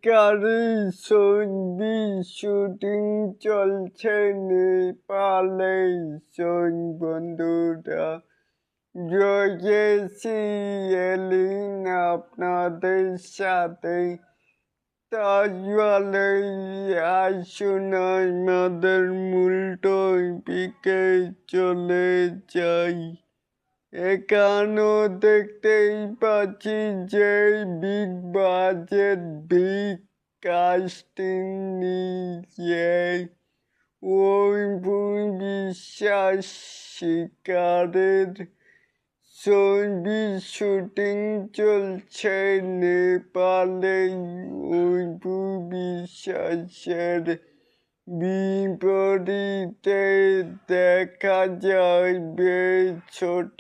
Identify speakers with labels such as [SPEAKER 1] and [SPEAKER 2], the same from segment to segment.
[SPEAKER 1] শিকারি ছবি শুটিং চলছে নেপালে বন্ধুরা রয়েছি এলিন আপনাদের সাথে তাহলে আসুন আমাদের মূল টপিকে চলে যাই। এখানেও দেখতেই পাচ্ছি যে বিগ বাজেট বিগ কাস্টিং নিয়ে বিশ্বাস শিকারের ছবি শুটিং চলছে নেপালে। বিশ্বাসের বিপরীতে দেখা যায় ছোট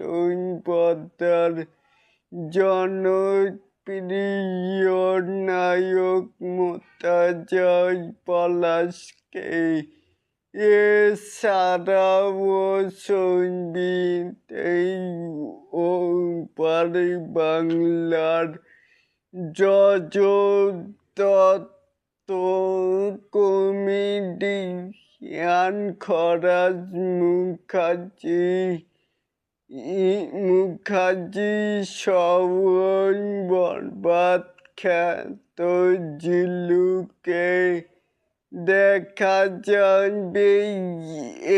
[SPEAKER 1] পর্দার জনপ্রিয় নায়ক মোর্তাজা পলাশকে। এছাড়াও ছবিতেই ওপারে বাংলার দত্ত কমেডিয়ান খরাজ মুখার্জি সহ বরবাদ খ্যাত জিল্লুকে দেখা যাবে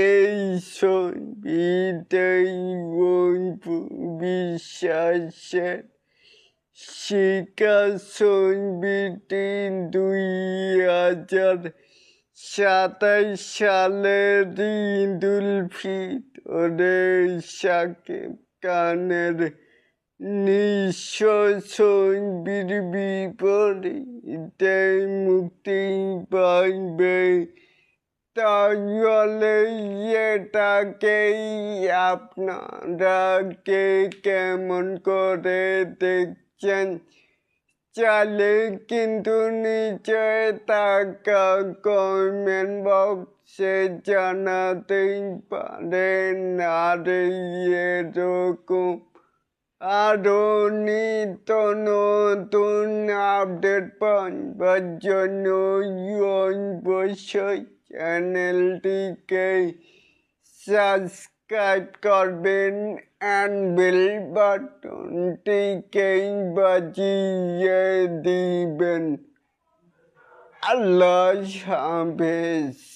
[SPEAKER 1] এই ছবিতেই। বিশ্বাসের শিকার ছবিটি 2027 সালের ঈদুল ফিতরে শাকিব খানের নিঃস্ব ছবির বিপরীতে মুক্তি পাইবে। তাহলে এটাকেই আপনারা কেমন করে দেখছেন চাইলে কিন্তু নিচে থাকা কমেন্ট বক্সে জানাতেই পারেন। আর এরকম আরো নিত্য নতুন আপডেট পাওয়ার জন্য অবশ্যই চ্যানেলটিকে সাবস্ক্রাইব করবেন and বেল বাটনটিকে বাজিয়ে দিবেন। আল্লাহ হাফেজ।